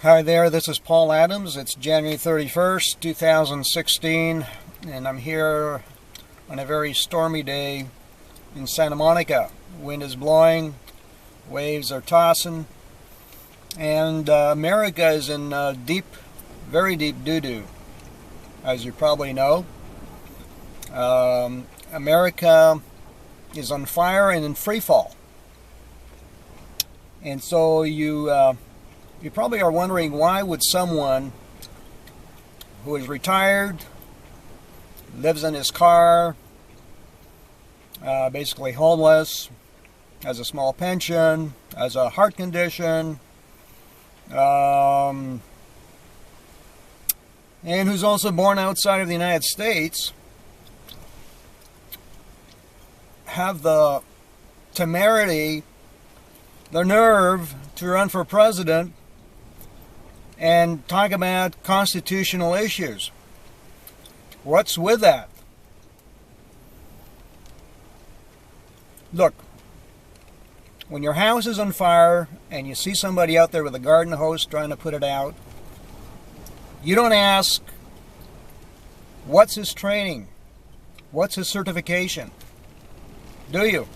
Hi there, this is Paul Adams. It's January 31st, 2016, and I'm here on a very stormy day in Santa Monica. Wind is blowing, waves are tossing, and America is in very deep doo-doo, as you probably know. America is on fire and in free fall. And so you probably are wondering, why would someone who is retired, lives in his car, basically homeless, has a small pension, has a heart condition, and who's also born outside of the United States, have the temerity, the nerve to run for president and talk about constitutional issues? What's with that? Look, when your house is on fire and you see somebody out there with a garden hose trying to put it out, you don't ask, what's his training? What's his certification? Do you?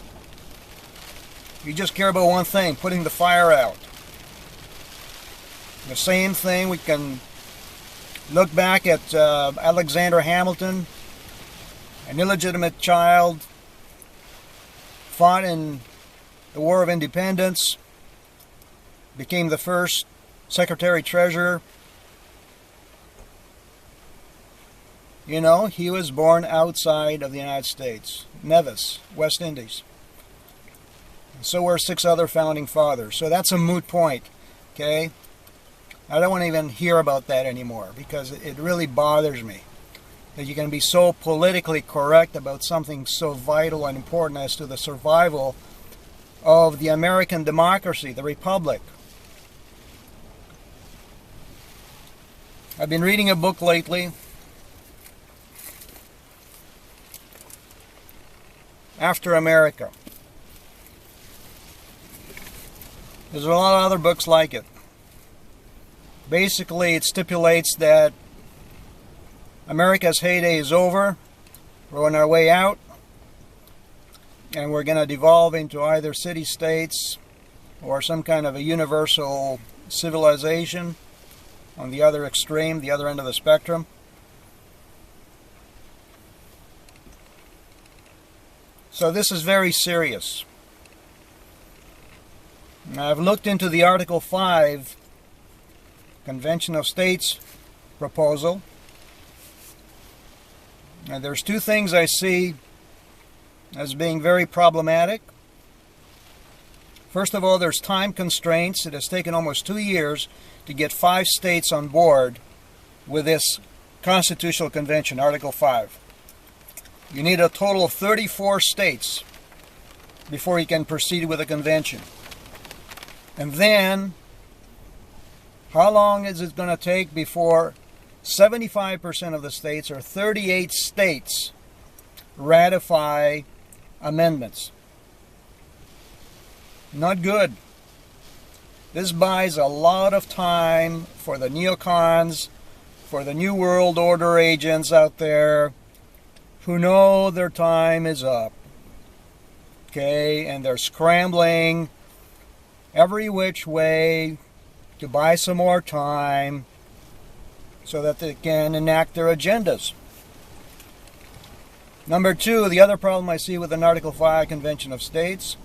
You just care about one thing, putting the fire out. The same thing, we can look back at Alexander Hamilton, an illegitimate child, fought in the War of Independence, became the first Secretary-Treasurer. You know, he was born outside of the United States, Nevis, West Indies. So were 6 other founding fathers. So that's a moot point, okay? I don't want to even hear about that anymore, because it really bothers me that you can be so politically correct about something so vital and important as to the survival of the American democracy, the Republic. I've been reading a book lately, After America. There's a lot of other books like it. Basically, it stipulates that America's heyday is over, we're on our way out, and we're going to devolve into either city-states or some kind of a universal civilization on the other extreme, the other end of the spectrum. So this is very serious. I've looked into the Article 5 Convention of States proposal, and there's 2 things I see as being very problematic. First of all, there's time constraints. It has taken almost 2 years to get 5 states on board with this Constitutional Convention, Article 5. You need a total of 34 states before you can proceed with a convention. And then, how long is it going to take before 75% of the states, or 38 states, ratify amendments? Not good. This buys a lot of time for the neocons, for the New World Order agents out there who know their time is up. Okay, and they're scrambling every which way to buy some more time so that they can enact their agendas. Number 2, the other problem I see with an Article 5 Convention of States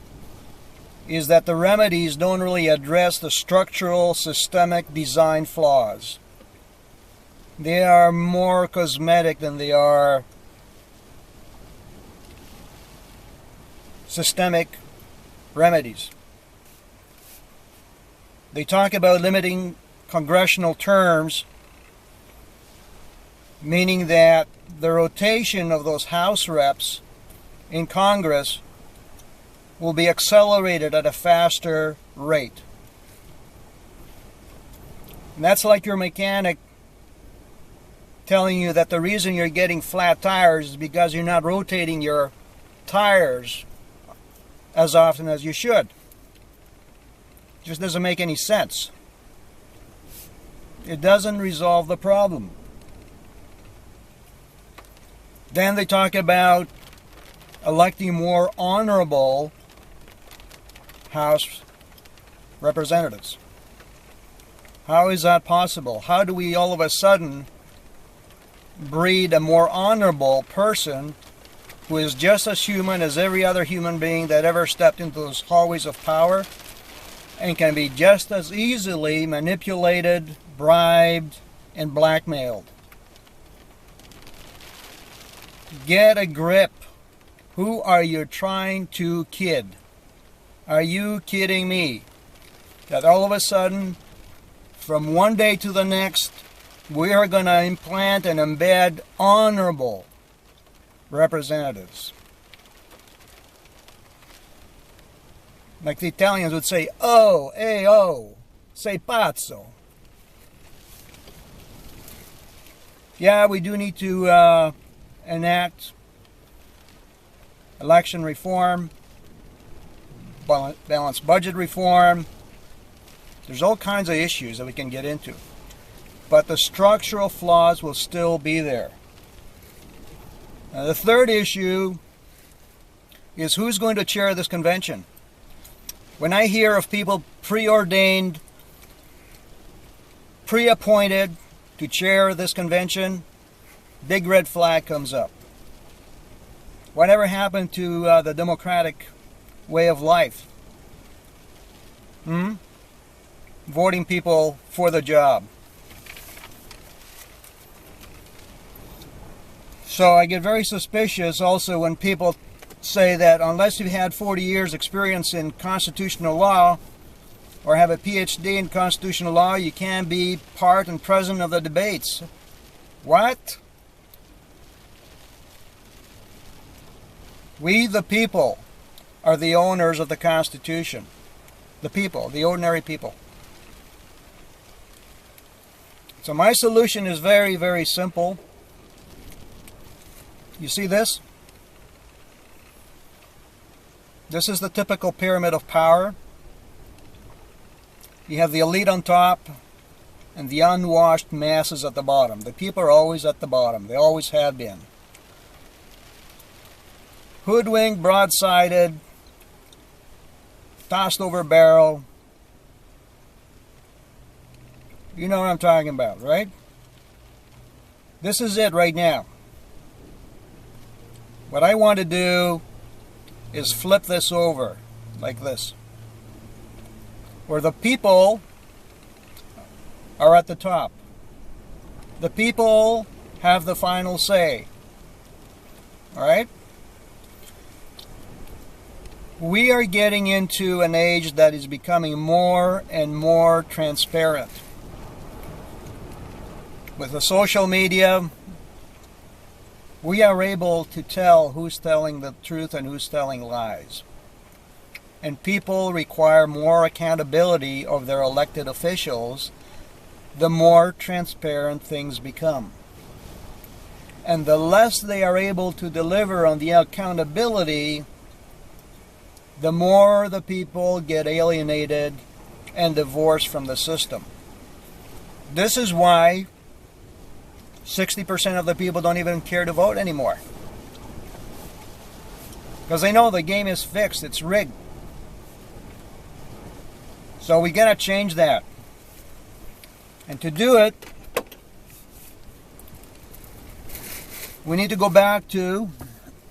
is that the remedies don't really address the structural, systemic design flaws. They are more cosmetic than they are systemic remedies. They talk about limiting congressional terms, meaning that the rotation of those House reps in Congress will be accelerated at a faster rate. And that's like your mechanic telling you that the reason you're getting flat tires is because you're not rotating your tires as often as you should. Just doesn't make any sense. It doesn't resolve the problem. Then they talk about electing more honorable House representatives. How is that possible? How do we all of a sudden breed a more honorable person who is just as human as every other human being that ever stepped into those hallways of power and can be just as easily manipulated, bribed, and blackmailed? Get a grip. Who are you trying to kid? Are you kidding me? That all of a sudden, from one day to the next, we are going to implant and embed honorable representatives. Like the Italians would say, oh, sei pazzo. Yeah, we do need to enact election reform, balanced budget reform. There's all kinds of issues that we can get into. But the structural flaws will still be there. The third issue is who's going to chair this convention. When I hear of people preordained, pre-appointed to chair this convention, big red flag comes up. Whatever happened to the democratic way of life? Voting people for the job. So I get very suspicious also when people say that unless you've had 40 years experience in constitutional law or have a PhD in constitutional law, you can't be part and present of the debates. What? We, the people, are the owners of the Constitution. The people, the ordinary people. So my solution is very, very simple. You see this? This is the typical pyramid of power. You have the elite on top and the unwashed masses at the bottom. The people are always at the bottom. They always have been. Hoodwinked, broadsided, tossed over a barrel. You know what I'm talking about, right? This is it right now. What I want to do is flip this over like this, where the people are at the top. The people have the final say. All right? We are getting into an age that is becoming more and more transparent. With the social media, we are able to tell who's telling the truth and who's telling lies. And people require more accountability of their elected officials the more transparent things become. And the less they are able to deliver on the accountability, the more the people get alienated and divorced from the system. This is why 60% of the people don't even care to vote anymore. Because they know the game is fixed, it's rigged. So we gotta change that. And to do it, we need to go back to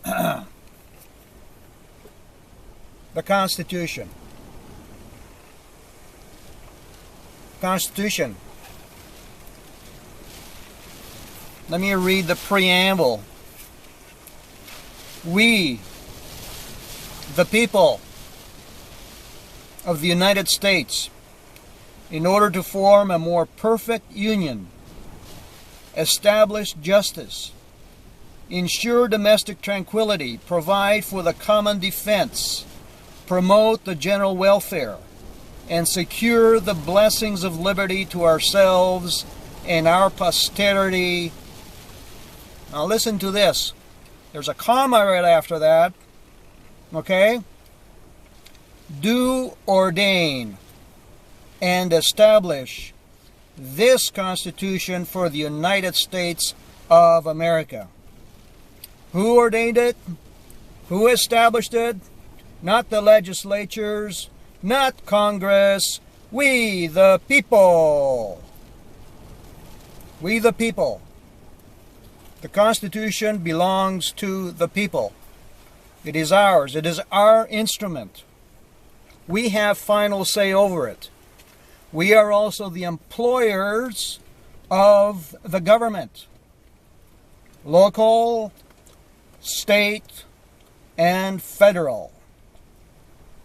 the Constitution. Constitution. Let me read the preamble. We, the people of the United States, in order to form a more perfect union, establish justice, ensure domestic tranquility, provide for the common defense, promote the general welfare, and secure the blessings of liberty to ourselves and our posterity. Now listen to this. There's a comma right after that. Okay? Do ordain and establish this Constitution for the United States of America. Who ordained it? Who established it? Not the legislatures, not Congress. We the people. We the people. The Constitution belongs to the people. It is ours. It is our instrument. We have final say over it. We are also the employers of the government. Local, state, and federal.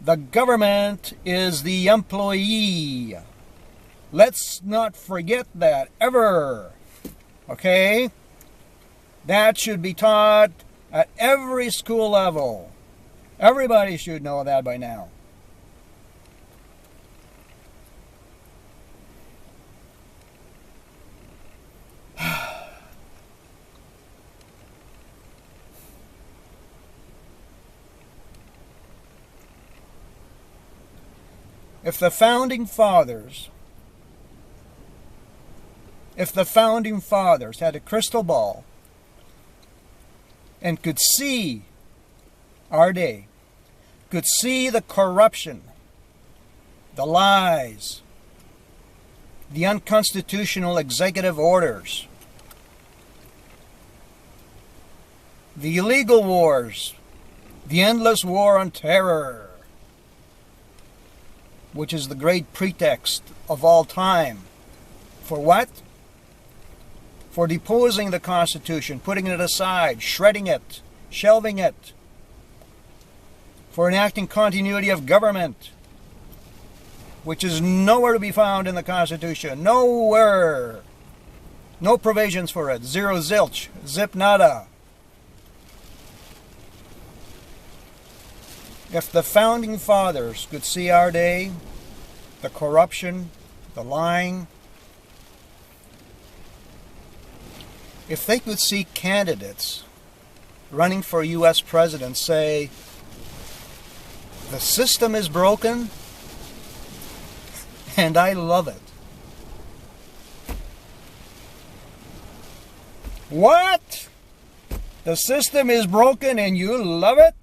The government is the employee. Let's not forget that ever. Okay? That should be taught at every school level. Everybody should know that by now. If the founding fathers had a crystal ball and could see our day, could see the corruption, the lies, the unconstitutional executive orders, the illegal wars, the endless war on terror, which is the great pretext of all time. For what? For deposing the Constitution, putting it aside, shredding it, shelving it. For enacting continuity of government, which is nowhere to be found in the Constitution. Nowhere. No provisions for it. Zero zilch. Zip nada. If the founding fathers could see our day, the corruption, the lying, if they could see candidates running for U.S. president say, the system is broken, and I love it. What? The system is broken and you love it?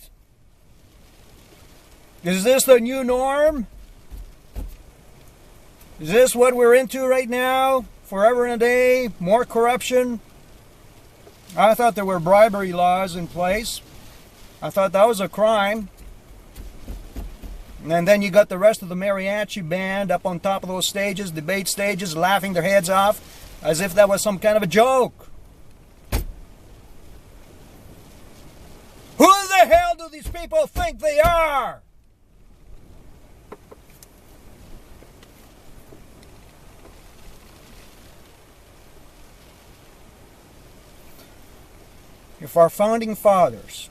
Is this the new norm? Is this what we're into right now? Forever and a day? More corruption? I thought there were bribery laws in place. I thought that was a crime. And then you got the rest of the mariachi band up on top of those stages, debate stages, laughing their heads off as if that was some kind of a joke. Who the hell do these people think they are? If our founding fathers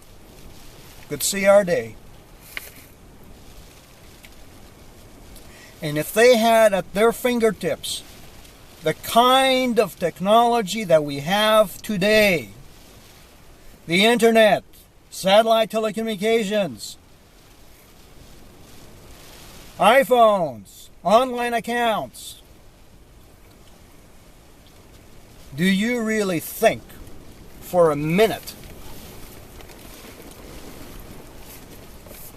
could see our day, and if they had at their fingertips the kind of technology that we have today, the internet, satellite telecommunications, iPhones, online accounts, do you really think for a minute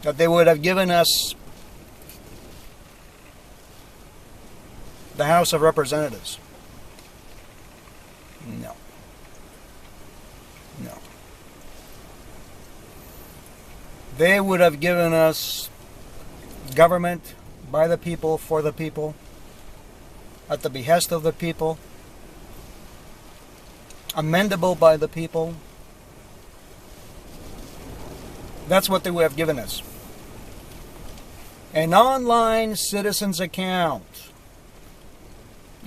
that they would have given us the House of Representatives? No. No. They would have given us government by the people, for the people, at the behest of the people, amendable by the people. That's what they would have given us. An online citizen's account.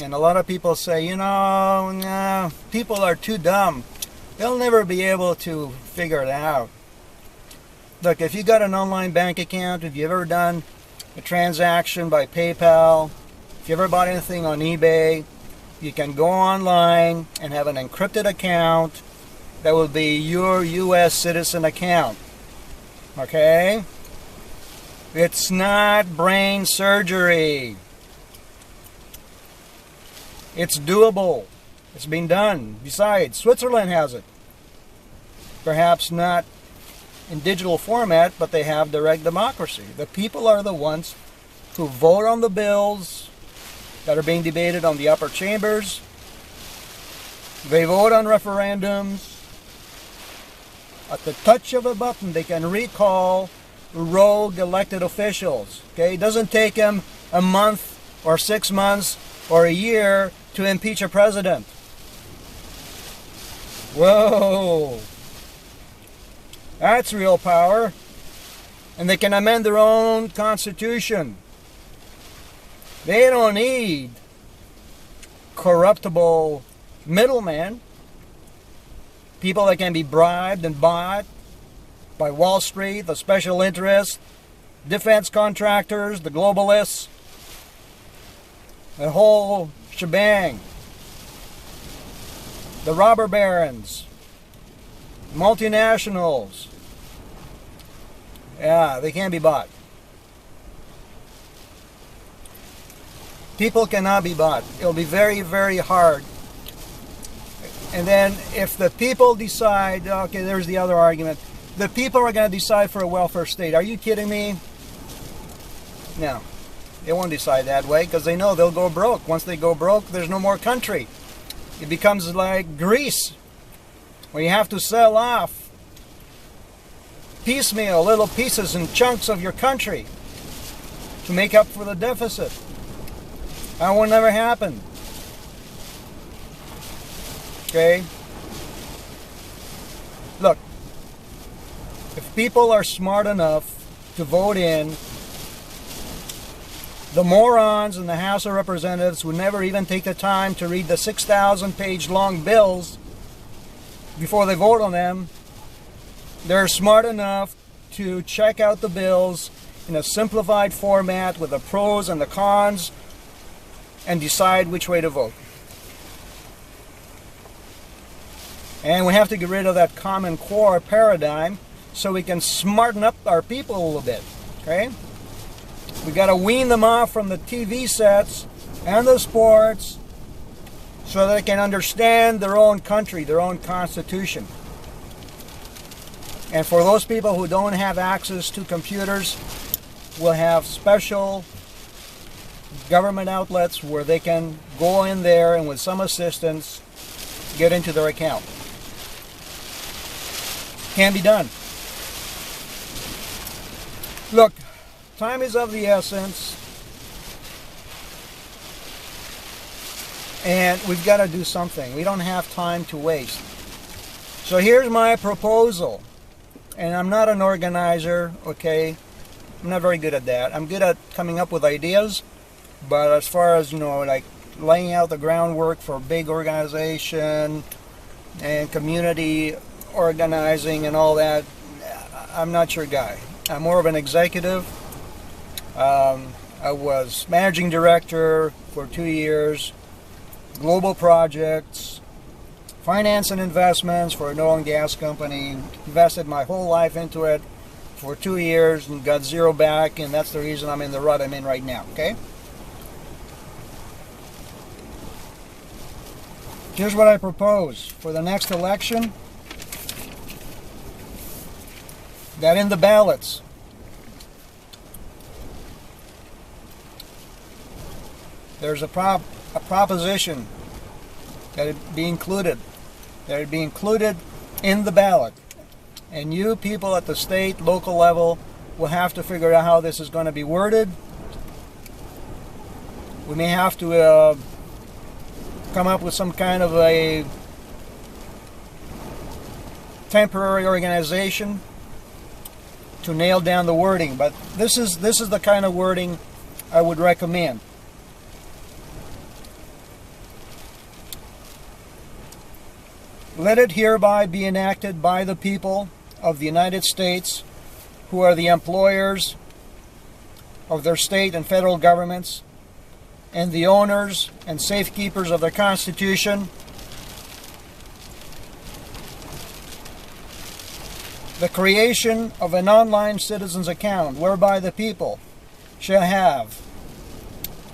And a lot of people say, you know, nah, people are too dumb. They'll never be able to figure it out. Look, if you got an online bank account, if you've ever done a transaction by PayPal, if you ever bought anything on eBay, you can go online and have an encrypted account that will be your U.S. citizen account. Okay? It's not brain surgery. It's doable. It's been done. Besides, Switzerland has it. Perhaps not in digital format, but they have direct democracy. The people are the ones who vote on the bills that are being debated on the upper chambers. They vote on referendums. At the touch of a button, they can recall rogue elected officials. Okay, it doesn't take them a month or 6 months or a year to impeach a president. Whoa! That's real power. And they can amend their own constitution. They don't need corruptible middlemen. People that can be bribed and bought by Wall Street, the special interests, defense contractors, the globalists, the whole shebang. The robber barons, multinationals. Yeah, they can't be bought. People cannot be bought. It'll be very, very hard. And then if the people decide, okay, there's the other argument. The people are going to decide for a welfare state. Are you kidding me? No. They won't decide that way because they know they'll go broke. Once they go broke, there's no more country. It becomes like Greece, where you have to sell off piecemeal little pieces and chunks of your country to make up for the deficit. That will never happen. Okay? Look, if people are smart enough to vote in, the morons in the House of Representatives would never even take the time to read the 6,000-page long bills before they vote on them. They're smart enough to check out the bills in a simplified format with the pros and the cons and decide which way to vote. And we have to get rid of that Common Core paradigm so we can smarten up our people a little bit. Okay? We got to wean them off from the TV sets and the sports so they can understand their own country, their own constitution. And for those people who don't have access to computers, we'll have special government outlets where they can go in there and with some assistance get into their account. Can be done. Look, time is of the essence, and we've got to do something. We don't have time to waste. So here's my proposal, and I'm not an organizer, okay? I'm not very good at that. I'm good at coming up with ideas, but as far as, like laying out the groundwork for big organization and community organizing and all that, I'm not your guy. I'm more of an executive. I was managing director for 2 years, global projects, finance and investments for an oil and gas company, invested my whole life into it for 2 years and got zero back, and that's the reason I'm in the rut I'm in right now, okay? Here's what I propose for the next election. That in the ballots, there's a proposition that it be included in the ballot. And you people at the state, local level will have to figure out how this is going to be worded. We may have to come up with some kind of a temporary organization to nail down the wording, but this is the kind of wording I would recommend. Let it hereby be enacted by the people of the United States, who are the employers of their state and federal governments, and the owners and safekeepers of the Constitution, the creation of an online citizens account whereby the people shall have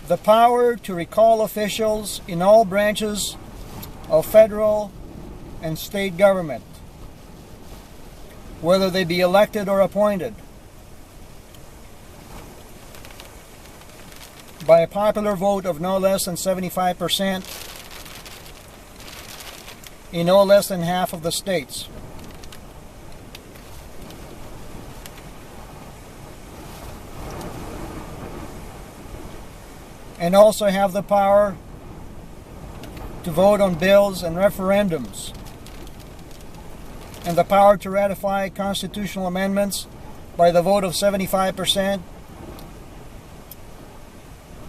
the power to recall officials in all branches of federal and state government, whether they be elected or appointed, by a popular vote of no less than 75% in no less than half of the states. And also have the power to vote on bills and referendums, and the power to ratify constitutional amendments by the vote of 75%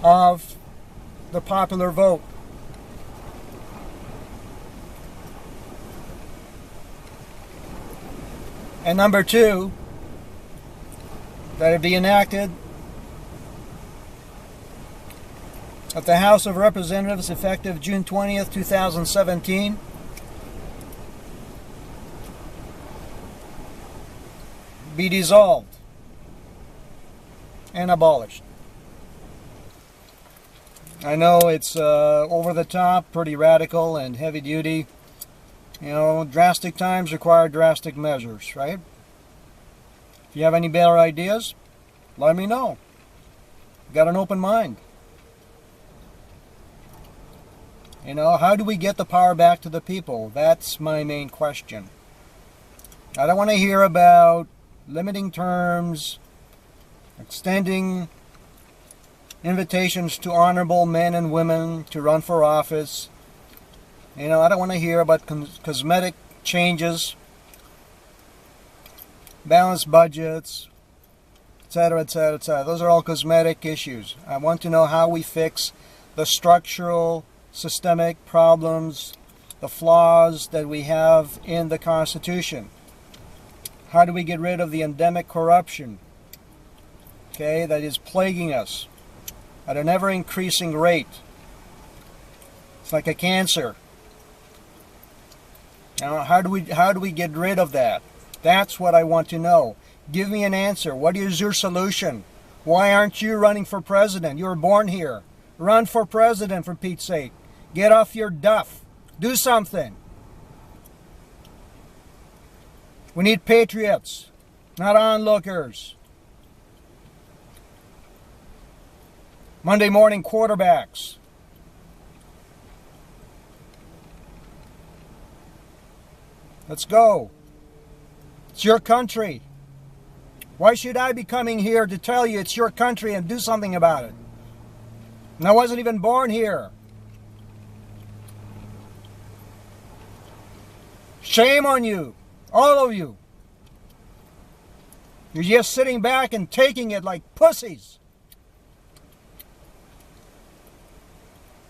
of the popular vote. And number two, that it be enacted that the House of Representatives, effective June 20th, 2017, be dissolved and abolished. I know it's over the top, pretty radical and heavy duty. You know, drastic times require drastic measures, right? If you have any better ideas, let me know. Got an open mind. You know, how do we get the power back to the people? That's my main question. I don't want to hear about limiting terms, extending invitations to honorable men and women to run for office. You know, I don't want to hear about cosmetic changes, balanced budgets, etc., etc., etc. Those are all cosmetic issues. I want to know how we fix the structural, systemic problems, the flaws that we have in the Constitution. How do we get rid of the endemic corruption, okay, that is plaguing us at an ever-increasing rate? It's like a cancer. Now, how do we get rid of that? That's what I want to know. Give me an answer. What is your solution? Why aren't you running for president? You were born here. Run for president, for Pete's sake. Get off your duff. Do something. We need patriots, not onlookers. Monday morning quarterbacks. Let's go. It's your country. Why should I be coming here to tell you it's your country and do something about it? And I wasn't even born here. Shame on you, all of you. You're just sitting back and taking it like pussies.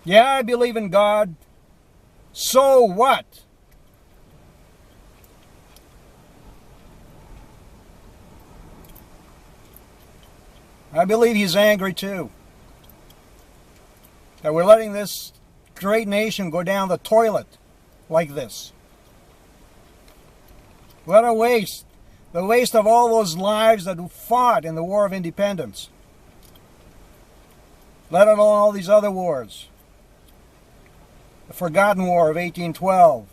Yeah, I believe in God. So what? I believe he's angry too, that we're letting this great nation go down the toilet like this. What a waste. The waste of all those lives that fought in the War of Independence. Let alone all these other wars. The Forgotten War of 1812.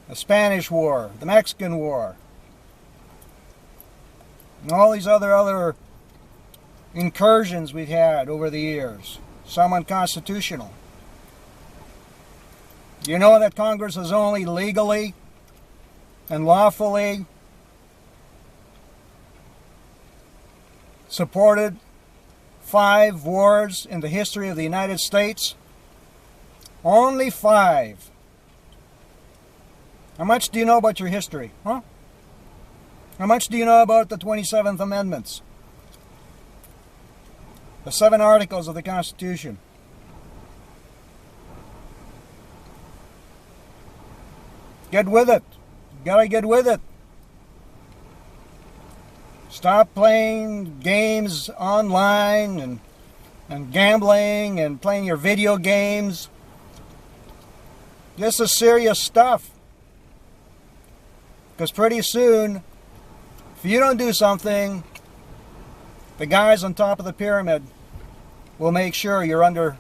The Spanish War. The Mexican War. And all these other incursions we've had over the years. Some unconstitutional. You know that Congress has only legally and lawfully supported 5 wars in the history of the United States? Only 5. How much do you know about your history? Huh? How much do you know about the 27th Amendments? The 7 articles of the Constitution? Get with it. You gotta get with it. Stop playing games online and gambling and playing your video games. This is serious stuff. Because pretty soon, if you don't do something, The guys on top of the pyramid will make sure you're under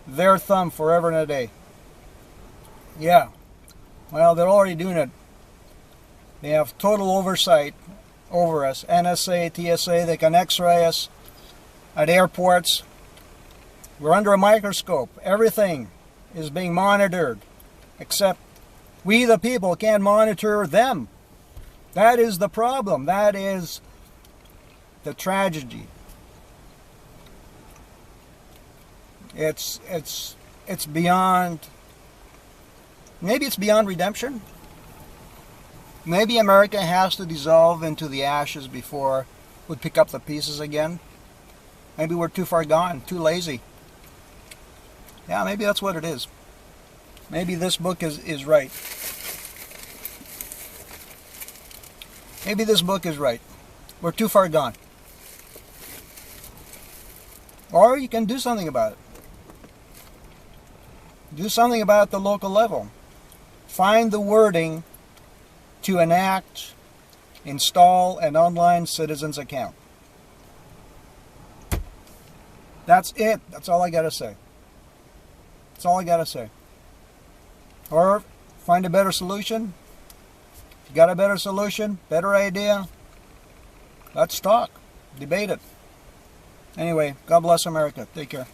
their thumb forever and a day. Yeah. Well, they're already doing it. They have total oversight over us. NSA, TSA, they can x-ray us at airports. We're under a microscope. Everything is being monitored, except we the people can't monitor them. That is the problem. That is the tragedy. It's beyond, maybe it's beyond redemption. Maybe America has to dissolve into the ashes before we pick up the pieces again. Maybe we're too far gone, too lazy. Yeah, maybe that's what it is. Maybe this book is right. Maybe this book is right. We're too far gone. Or you can do something about it. Do something about it at the local level. Find the wording to enact, install an online citizens account. That's it. That's all I got to say. That's all I got to say. Or find a better solution. If you got a better solution, better idea, let's talk. Debate it. Anyway, God bless America. Take care.